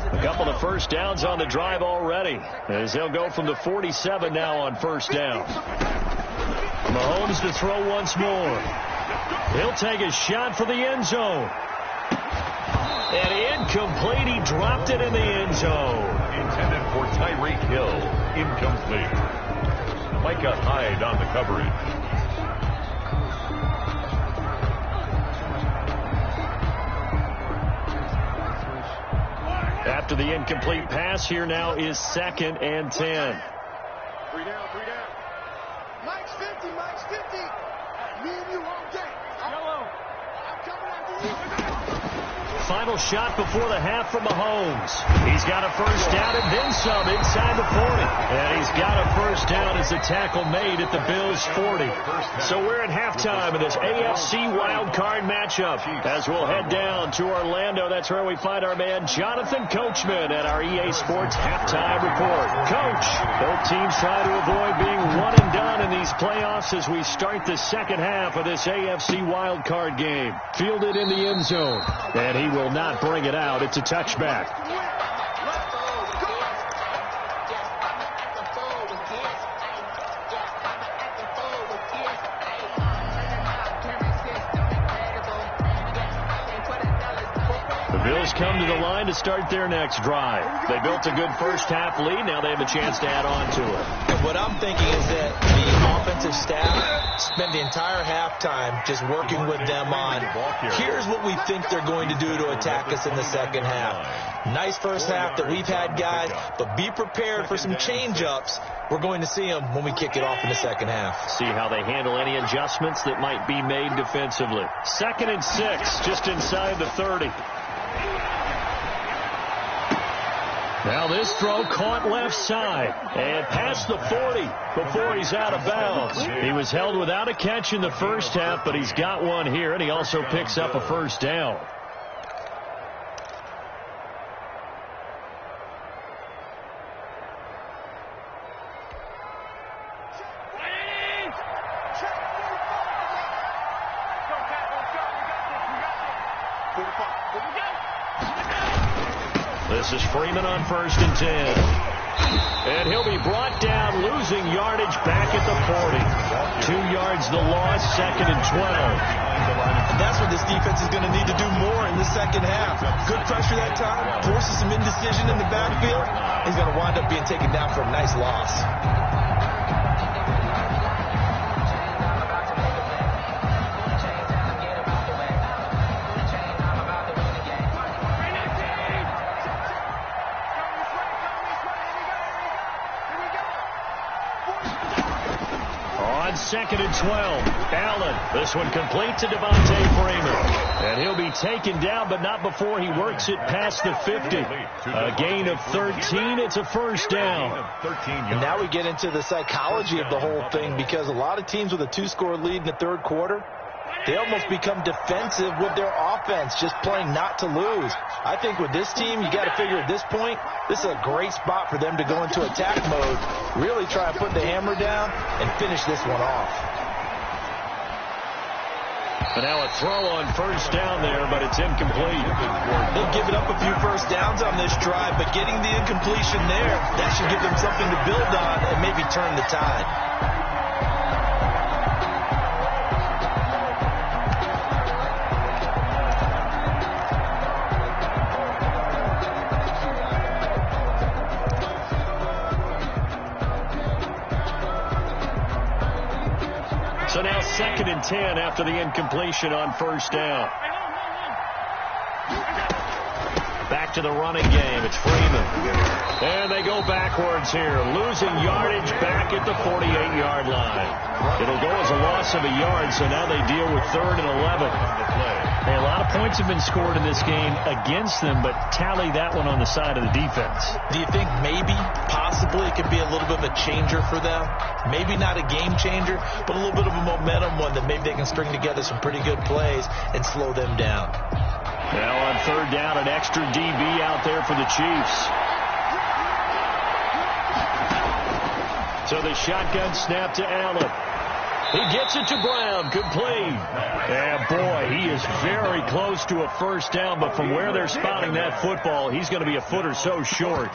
S2: A couple of first downs on the drive already as they'll go from the 47 now on first down. Mahomes to throw once more. He'll take a shot for the end zone. And incomplete. He dropped it in the end zone.
S3: Intended for Tyreek Hill. Incomplete. Micah Hyde on the coverage.
S2: After the incomplete pass, here now is 2nd and 10.
S5: 3 down. Mike's 50. Me and you all day. I'm coming after you.
S2: Final shot before the half from Mahomes. He's got a first down and then some inside the 40. And he's got a first down as the tackle made at the Bills' 40. So we're at halftime of this AFC wildcard matchup. As we'll head down to Orlando, that's where we find our man Jonathan Coachman at our EA Sports halftime report. Coach, both teams try to avoid being one and done in these playoffs as we start the second half of this AFC wildcard game. Fielded in the end zone. And he will not bring it out. It's a touchback. The Bills come to the line to start their next drive. They built a good first half lead. Now they have a chance to add on to it.
S4: And what I'm thinking is that the offensive staff spent the entire halftime just working with them on, here's what we think they're going to do to attack us in the second half. Nice first half that we've had, guys, but be prepared for some change-ups. We're going to see them when we kick it off in the second half.
S2: See how they handle any adjustments that might be made defensively. 2nd and 6, just inside the 30. Now this throw caught left side and past the 40 before he's out of bounds. He was held without a catch in the first half, but he's got one here, and he also picks up a first down. This is Freeman on 1st and 10. And he'll be brought down, losing yardage back at the 40. 2 yards the loss, 2nd and 12.
S4: And that's what this defense is going to need to do more in the second half. Good pressure that time, forces some indecision in the backfield. He's going to wind up being taken down for a nice loss.
S2: On 2nd and 12, Allen. This one complete to Devontae Freeman. And he'll be taken down, but not before he works it past the 50. A gain of 13. It's a first down.
S4: And now we get into the psychology of the whole thing, because a lot of teams with a 2-score lead in the third quarter, they almost become defensive with their offense, just playing not to lose. I think with this team, you got to figure at this point, this is a great spot for them to go into attack mode, really try and put the hammer down and finish this one off.
S2: But now a throw on first down there, but it's incomplete.
S4: They've given up a few first downs on this drive, but getting the incompletion there, that should give them something to build on and maybe turn the tide.
S2: So now 2nd and 10 after the incompletion on first down. Back to the running game. It's Freeman. And they go backwards here, losing yardage back at the 48-yard line. It'll go as a loss of a yard, so now they deal with 3rd and 11. Hey, a lot of points have been scored in this game against them, but tally that one on the side of the defense.
S4: Do you think maybe, possibly, it could be a little bit of a changer for them? Maybe not a game changer, but a little bit of a momentum one that maybe they can string together some pretty good plays and slow them down.
S2: Now on 3rd down, an extra DB out there for the Chiefs. So the shotgun snap to Allen. He gets it to Brown, complete. And boy, he is very close to a first down, but from where they're spotting that football, he's going to be a foot or so short.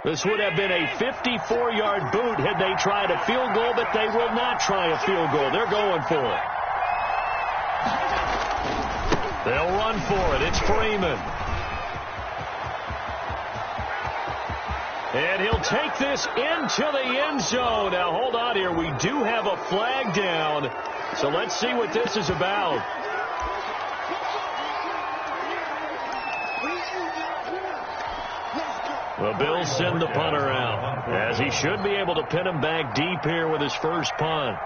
S2: This would have been a 54-yard boot had they tried a field goal, but they will not try a field goal. They're going for it. They'll run for it. It's Freeman. And he'll take this into the end zone. Now, hold on here. We do have a flag down. So let's see what this is about. The Bills send the punter out, as he should be able to pin him back deep here with his first punt.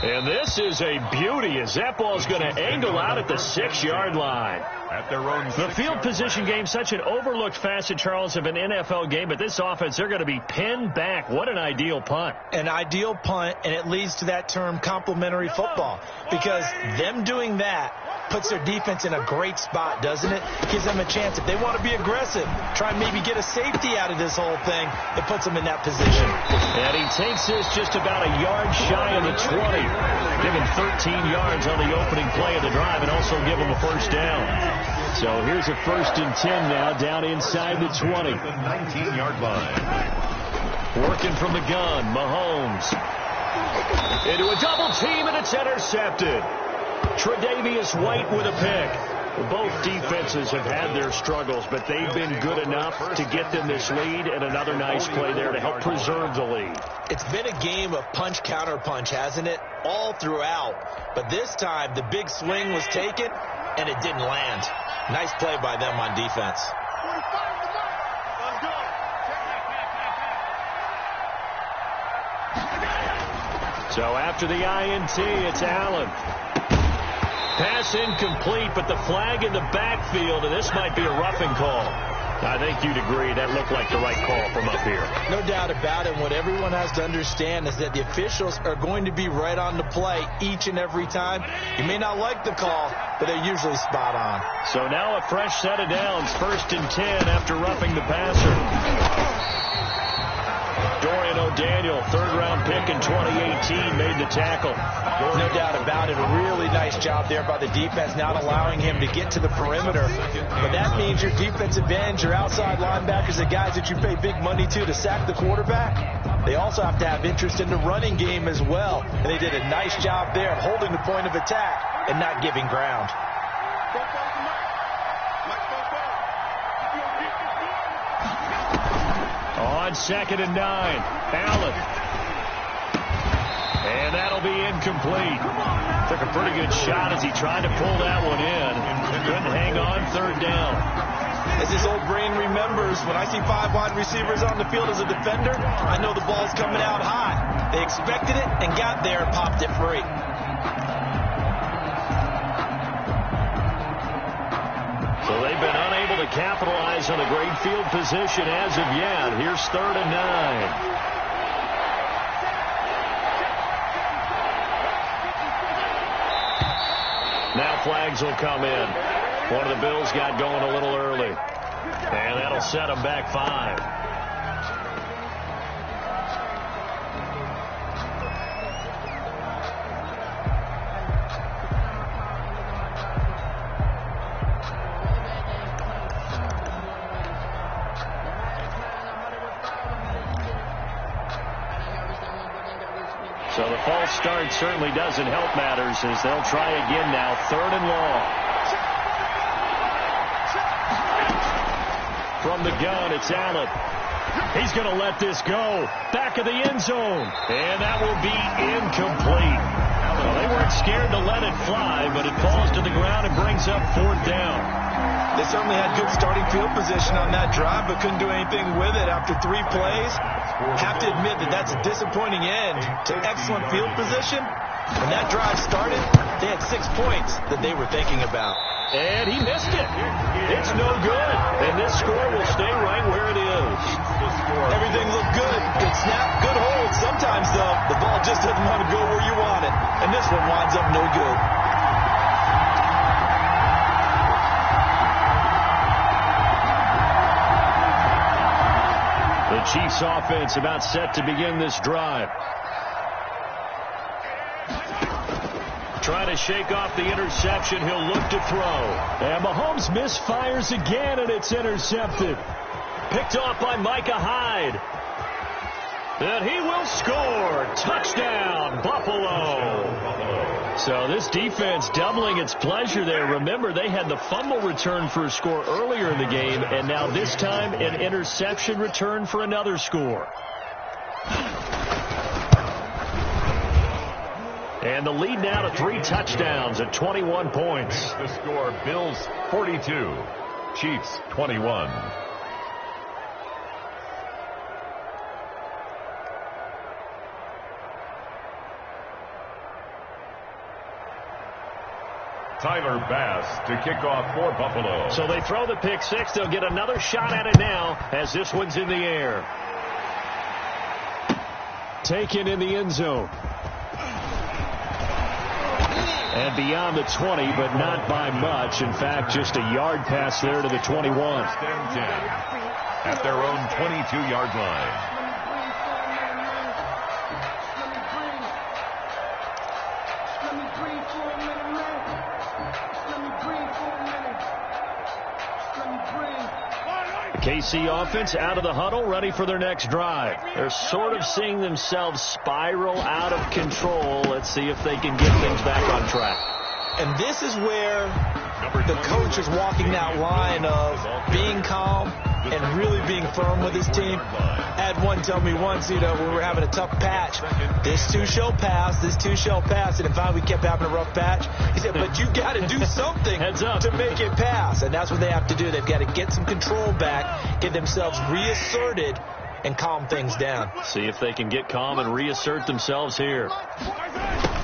S2: And this is a beauty, as that ball's going to angle out at the 6-yard line.
S3: At their own
S2: the field position game, such an overlooked facet, Charles, of an NFL game, but this offense, they're going to be pinned back. What an ideal punt.
S4: An ideal punt, and it leads to that term complementary football, because them doing that puts their defense in a great spot, doesn't it? Gives them a chance. If they want to be aggressive, try and maybe get a safety out of this whole thing, it puts them in that position.
S2: And he takes this just about a yard shy of the 20. Give him 13 yards on the opening play of the drive and also give him a first down. So here's a 1st and 10 now, down inside the 20.
S3: The 19-yard line.
S2: Working from the gun, Mahomes. Into a double team, and it's intercepted. Tre'Davious White with a pick. Both defenses have had their struggles, but they've been good enough to get them this lead, and another nice play there to help preserve the lead.
S4: It's been a game of punch-counter-punch, hasn't it? All throughout. But this time, the big swing was taken, and it didn't land. Nice play by them on defense.
S2: So after the INT, it's Allen. Pass incomplete, but the flag in the backfield, and this might be a roughing call. I think you'd agree that looked like the right call from up here.
S4: No doubt about it. What everyone has to understand is that the officials are going to be right on the play each and every time. You may not like the call, but they're usually spot on.
S2: So now a fresh set of downs, 1st and 10 after roughing the passer. Dorian O'Daniel, third-round pick in 2018, made the tackle.
S4: No doubt about it. A really nice job there by the defense, not allowing him to get to the perimeter. But that means your defensive ends, your outside linebackers, the guys that you pay big money to sack the quarterback, they also have to have interest in the running game as well. And they did a nice job there of holding the point of attack and not giving ground.
S2: On 2nd and 9, Allen. And that'll be incomplete. Took a pretty good shot as he tried to pull that one in. Couldn't hang on 3rd down.
S4: As his old brain remembers, when I see 5 wide receivers on the field as a defender, I know the ball's coming out high. They expected it and got there and popped it free.
S2: So they've been unable to capitalize on a great field position as of yet. Here's 3rd and 9. Now flags will come in. One of the Bills got going a little early. And that'll set them back 5. So the false start certainly doesn't help matters as they'll try again now. 3rd and long. From the gun, it's Allen. He's going to let this go. Back of the end zone. And that will be incomplete. Well, they weren't scared to let it fly, but it falls to the ground and brings up 4th down.
S4: They certainly had good starting field position on that drive, but couldn't do anything with it after 3 plays. Have to admit that that's a disappointing end to excellent field position. When that drive started, they had 6 points that they were thinking about.
S2: And he missed it. It's no good. And this score will stay right where it is.
S4: Everything looked good. Good snap, good hold. Sometimes, though, the ball just doesn't want to go where you want it. And this one winds up no good.
S2: The Chiefs offense about set to begin this drive. Trying to shake off the interception. He'll look to throw. And Mahomes misfires again, and it's intercepted. Picked off by Micah Hyde. And he will score. Touchdown, Buffalo. So this defense doubling its pleasure there. Remember, they had the fumble return for a score earlier in the game, and now this time an interception return for another score. And the lead now to 3 touchdowns at 21 points.
S3: The score, Bills 42, Chiefs 21. Tyler Bass to kick off for Buffalo.
S2: So they throw the pick 6. They'll get another shot at it now as this one's in the air. Taken in the end zone. And beyond the 20, but not by much. In fact, just a yard pass there to the 21.
S3: At their own 22-yard line.
S2: KC offense out of the huddle, ready for their next drive. They're sort of seeing themselves spiral out of control. Let's see if they can get things back on track.
S4: And this is where the coach is walking that line of being calm and really being firm with his team. I had one tell me once, when we were having a tough patch, this too shall pass, this too shall pass. And if we kept having a rough patch, he said, but you got to do something to make it pass. And that's what they have to do. They've got to get some control back, get themselves reasserted, and calm things down.
S2: See if they can get calm and reassert themselves here.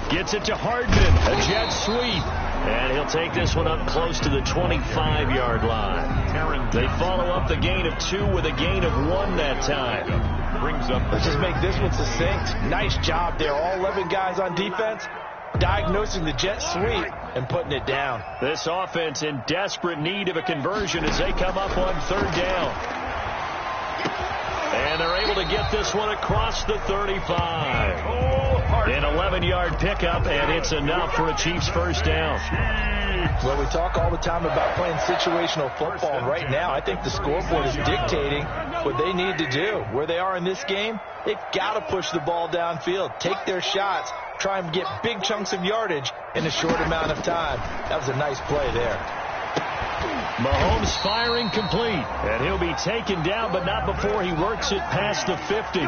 S2: Gets it to Hardman. A jet sweep. And he'll take this one up close to the 25-yard line. They follow up the gain of 2 with a gain of 1 that time.
S4: Let's just make this one succinct. Nice job there. All 11 guys on defense diagnosing the jet sweep and putting it down.
S2: This offense in desperate need of a conversion as they come up on 3rd down. And they're able to get this one across the 35. An 11-yard pickup, and it's enough for a Chiefs first down.
S4: Well, we talk all the time about playing situational football, and right now I think the scoreboard is dictating what they need to do. Where they are in this game, they've got to push the ball downfield, take their shots, try and get big chunks of yardage in a short amount of time. That was a nice play there.
S2: Mahomes firing complete, and he'll be taken down, but not before he works it past the 50.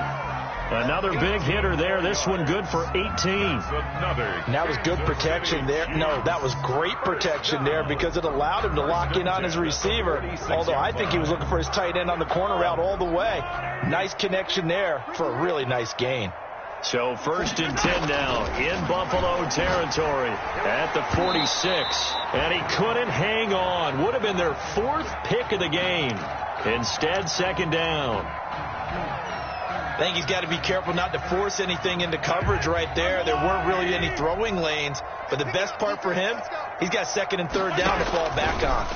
S2: Another big hitter there. This one good for 18.
S4: And that was good protection there. No, that was great protection there because it allowed him to lock in on his receiver, although I think he was looking for his tight end on the corner route all the way. Nice connection there for a really nice gain.
S2: So 1st and 10 now in Buffalo territory at the 46. And he couldn't hang on. Would have been their 4th pick of the game. Instead, 2nd down.
S4: I think he's got to be careful not to force anything into coverage right there. There weren't really any throwing lanes. But the best part for him, he's got 2nd and 3rd down to fall back on.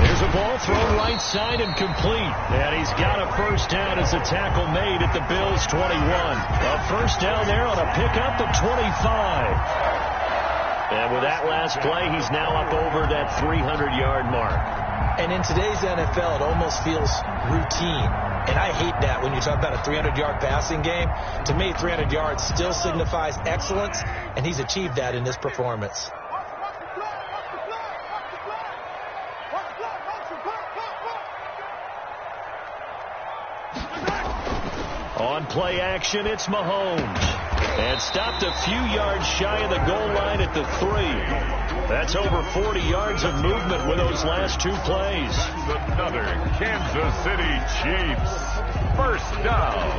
S2: There's a ball thrown right side and complete. And he's got a first down as a tackle made at the Bills' 21. A first down there on a pickup of 25. And with that last play, he's now up over that 300-yard mark.
S4: And in today's NFL, it almost feels routine. And I hate that when you talk about a 300-yard passing game. To me, 300 yards still signifies excellence, and he's achieved that in this performance.
S2: On play action, it's Mahomes. And stopped a few yards shy of the goal line at the 3. That's over 40 yards of movement with those last 2 plays.
S3: Another Kansas City Chiefs. First down.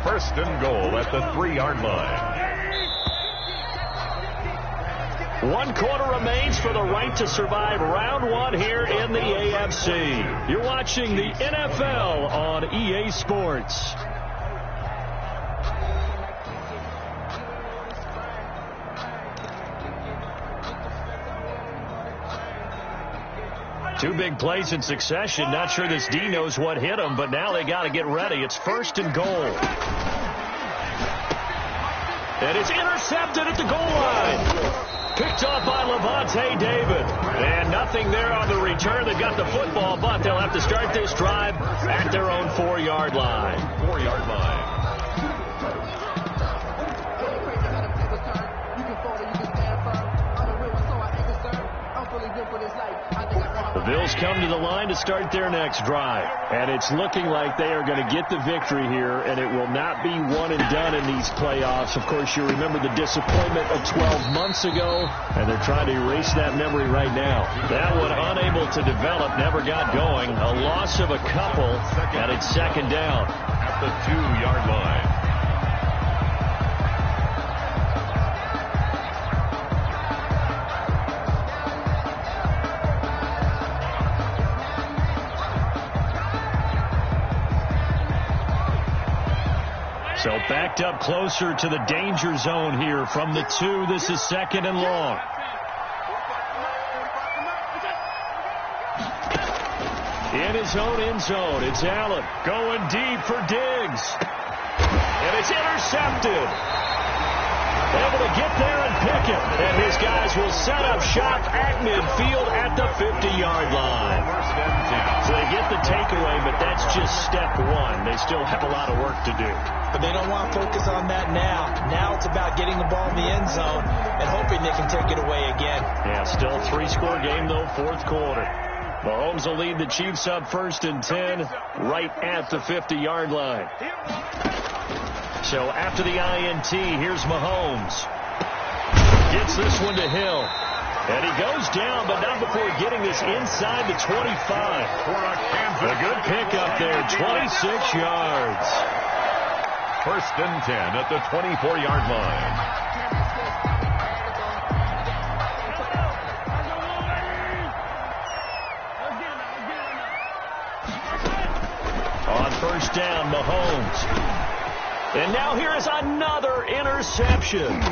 S3: 1st and goal at the 3-yard line.
S2: 1 quarter remains for the right to survive round 1 here in the AFC. You're watching the NFL on EA Sports. Two big plays in succession. Not sure this D knows what hit him, but now they got to get ready. It's 1st and goal. And it's intercepted at the goal line. Picked off by Levante David. And nothing there on the return. They got the football, but they'll have to start this drive at their own 4-yard line.
S3: 4-yard line.
S2: The Bills come to the line to start their next drive. And it's looking like they are going to get the victory here, and it will not be one and done in these playoffs. Of course, you remember the disappointment of 12 months ago, and they're trying to erase that memory right now. That one unable to develop, never got going. A loss of a couple, and it's 2nd down.
S3: At the 2-yard line.
S2: So backed up closer to the danger zone here from the 2. This is 2nd and long. In his own end zone, it's Allen going deep for Diggs. And it's intercepted. able to get there and pick it. And his guys will set up shop at midfield at the 50-yard line. So they get the takeaway, but that's just step one. They still have a lot of work to do.
S4: But they don't want to focus on that now. Now it's about getting the ball in the end zone and hoping they can take it away again.
S2: Yeah, still a 3-score game, though, fourth quarter. Mahomes will lead the Chiefs up 1st and 10 right at the 50-yard line. So after the INT, here's Mahomes. Gets this one to Hill. And he goes down, but not before getting this inside the 25. A good pickup there, 26 yards.
S3: 1st and 10 at the 24-yard line.
S2: On 1st down, Mahomes. And now here is another interception.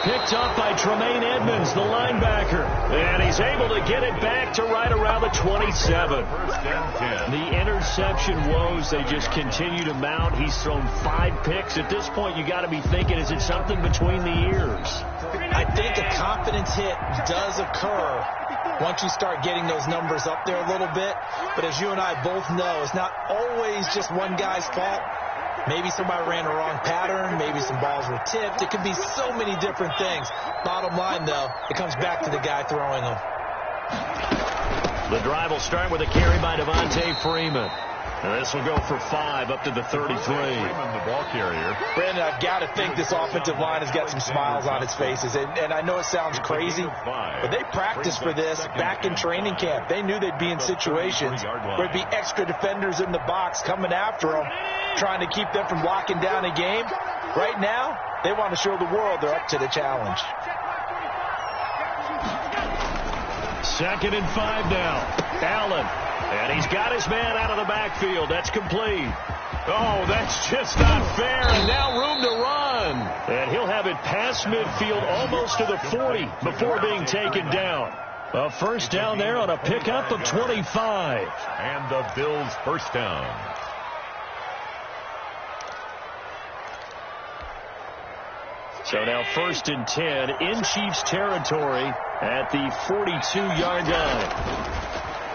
S2: Picked up by Tremaine Edmonds, the linebacker. And he's able to get it back to right around the 27.
S3: 1st and 10.
S2: The interception woes, they just continue to mount. He's thrown 5 picks. At this point, you got to be thinking, is it something between the ears?
S4: I think a confidence hit does occur once you start getting those numbers up there a little bit. But as you and I both know, it's not always just one guy's fault. Maybe somebody ran a wrong pattern. Maybe some balls were tipped. It could be so many different things. Bottom line, though, it comes back to the guy throwing them.
S2: The drive will start with a carry by Devontae Freeman. And this will go for 5 up to the 33.
S3: Freeman, the ball carrier.
S4: Brandon, I've got to think this offensive line has got some smiles on its faces. And I know it sounds crazy, but they practiced for this back in training camp. They knew they'd be in situations where there'd be extra defenders in the box coming after them, trying to keep them from locking down a game. Right now, they want to show the world they're up to the challenge.
S2: 2nd and 5 now. Allen. And he's got his man out of the backfield. That's complete. Oh, that's just not fair. And now room to run. And he'll have it past midfield almost to the 40 before being taken down. A 1st down there on a pickup of 25.
S3: And the Bills' 1st down.
S2: So now 1st and 10 in Chiefs territory at the 42-yard line.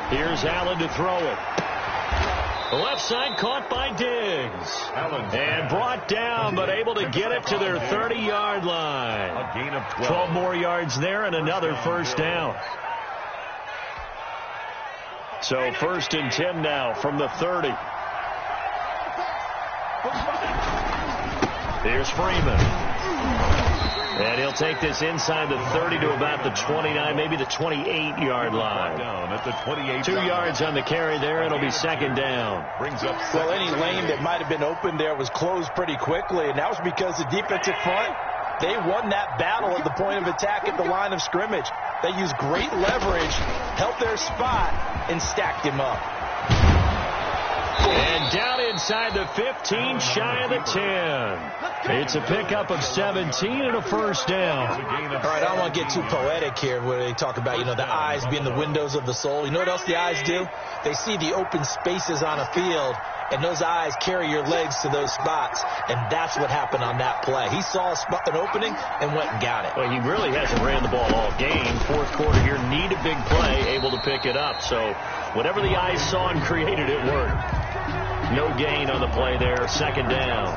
S2: Here's Allen to throw it. The left side caught by Diggs. And brought down, but able to get it to their 30-yard line.
S3: A gain of
S2: 12 more yards there and another 1st down. So 1st and 10 now from the 30. Here's Freeman. And he'll take this inside the 30 to about the 29, maybe the 28-yard line.
S3: Down at the 28.
S2: 2 yards on the carry there. It'll be 2nd down.
S3: Brings up.
S4: Well, any lane that might have been open there was closed pretty quickly, and that was because the defensive front, they won that battle at the point of attack at the line of scrimmage. They used great leverage, held their spot, and stacked him up.
S2: And down inside the 15, shy of the 10. It's a pickup of 17 and a 1st down.
S4: All right, I don't want to get too poetic here where they talk about, the eyes being the windows of the soul. You know what else the eyes do? They see the open spaces on a field, and those eyes carry your legs to those spots. And that's what happened on that play. He saw an opening and went and got it.
S2: Well, he really hasn't ran the ball all game. Fourth quarter here, need a big play, able to pick it up. So whatever the eyes saw and created, it worked. No gain on the play there, 2nd down.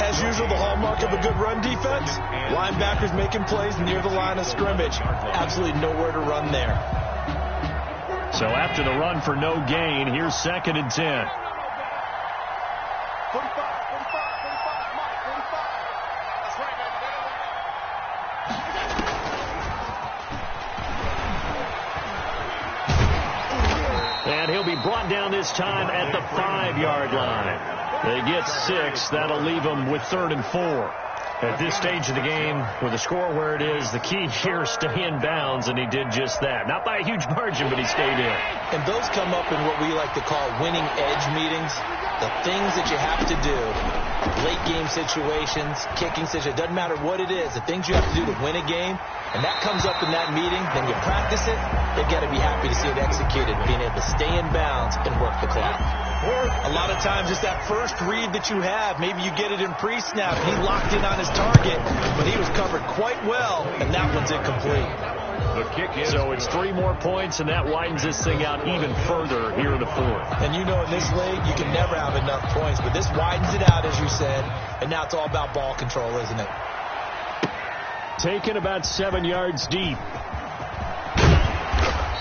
S4: As usual, the hallmark of a good run defense, linebackers making plays near the line of scrimmage. Absolutely nowhere to run there.
S2: So after the run for no gain, here's 2nd and 10. And he'll be brought down this time at the 5-yard line. They get 6. That'll leave them with 3rd and 4. At this stage of the game, with the score where it is, the key here is stay in bounds, and he did just that. Not by a huge margin, but he stayed in.
S4: And those come up in what we like to call winning edge meetings. The things that you have to do, late game situations, kicking situations, doesn't matter what it is, the things you have to do to win a game, and that comes up in that meeting, then you practice it, they've got to be happy to see it executed, being able to stay in bounds and work the clock.
S3: fourth.
S4: A lot of times it's that first read that you have. Maybe you get it in pre-snap. He locked in on his target, but he was covered quite well, and that one's incomplete.
S3: The kick is
S2: So it's 3 more points, and that widens this thing out even further here in the fourth.
S4: And you know in this league, you can never have enough points, but this widens it out, as you said, and now it's all about ball control, isn't it?
S2: Taken about 7 yards deep.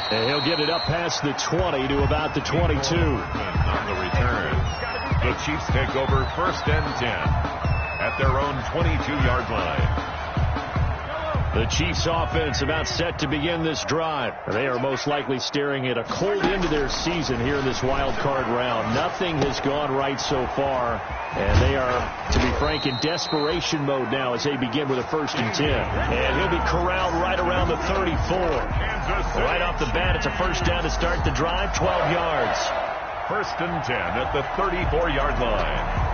S2: And he'll get it up past the 20 to about the 22.
S3: On the return, the Chiefs take over 1st and 10 at their own 22-yard line.
S2: The Chiefs offense about set to begin this drive. They are most likely staring at a cold end to their season here in this wild card round. Nothing has gone right so far, and they are, to be frank, in desperation mode now as they begin with a 1st and 10. And he'll be corralled right around the 34. Right off the bat, it's a 1st down to start the drive, 12 yards.
S3: 1st and 10 at the 34-yard line.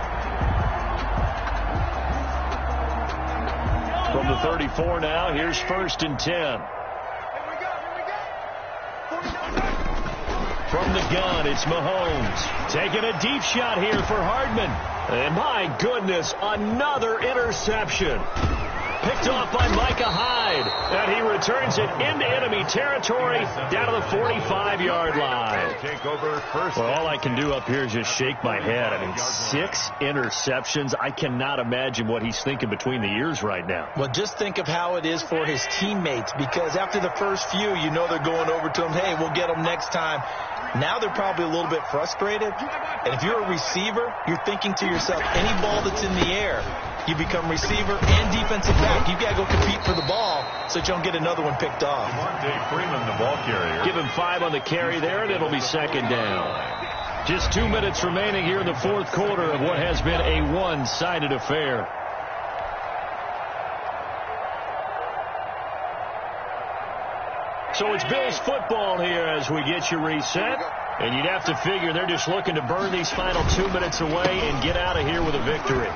S2: From the 34 now, here's 1st and 10. From the gun, it's Mahomes. Taking a deep shot here for Hardman. And my goodness, another interception. Picked off by Micah Hyde. And he returns it into enemy territory down to the 45-yard line.
S3: Take over 1st.
S2: Well, all I can do up here is just shake my head. I mean, 6 interceptions. I cannot imagine what he's thinking between the ears right now.
S4: Well, just think of how it is for his teammates, because after the first few, you know they're going over to him, hey, we'll get them next time. Now they're probably a little bit frustrated. And if you're a receiver, you're thinking to yourself, any ball that's in the air, you become receiver and defensive back. You've got to go compete for the ball so that you don't get another one picked off.
S3: Devontae Freeman, the ball carrier.
S2: Give him 5 on the carry there, and it'll be 2nd down. Just 2 minutes remaining here in the 4th quarter of what has been a one-sided affair. So it's Bills football here as we get you reset. And you'd have to figure they're just looking to burn these final 2 minutes away and get out of here with a victory.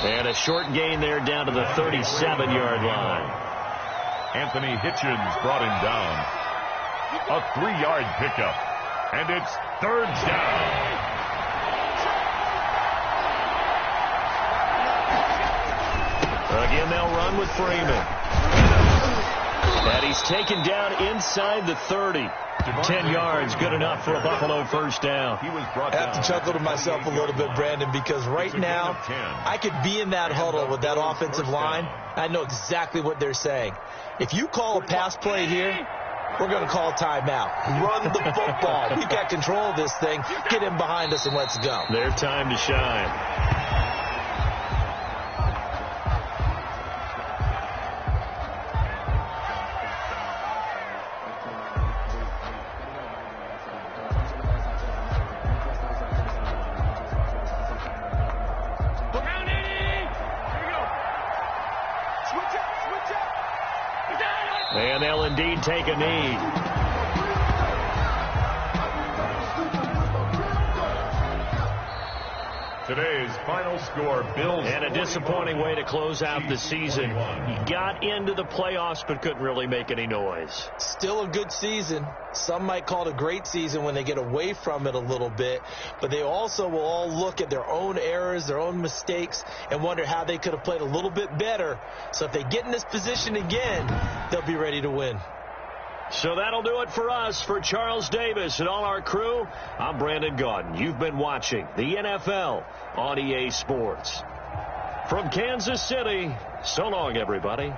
S2: And a short gain there down to the 37-yard line.
S3: Anthony Hitchens brought him down. A 3-yard pickup. And it's 3rd down.
S2: Again, they'll run with Freeman. And he's taken down inside the 30. 10 yards, good enough for a Buffalo 1st down.
S3: He was brought
S4: I have to chuckle to myself a little bit, Brandon, because right now I could be in that huddle with that offensive line. I know exactly what they're saying. If you call a pass play here, we're going to call timeout. Run the football. We've got control of this thing. Get him behind us and let's go.
S2: Their time to shine. And they'll indeed take a knee.
S3: Today's final score, Bills.
S2: And a disappointing way to close out the season. He got into the playoffs but couldn't really make any noise.
S4: Still a good season. Some might call it a great season when they get away from it a little bit. But they also will all look at their own errors, their own mistakes, and wonder how they could have played a little bit better. So if they get in this position again, they'll be ready to win.
S2: So that'll do it for us. For Charles Davis and all our crew, I'm Brandon Gaudin. You've been watching the NFL on EA Sports. From Kansas City, so long, everybody.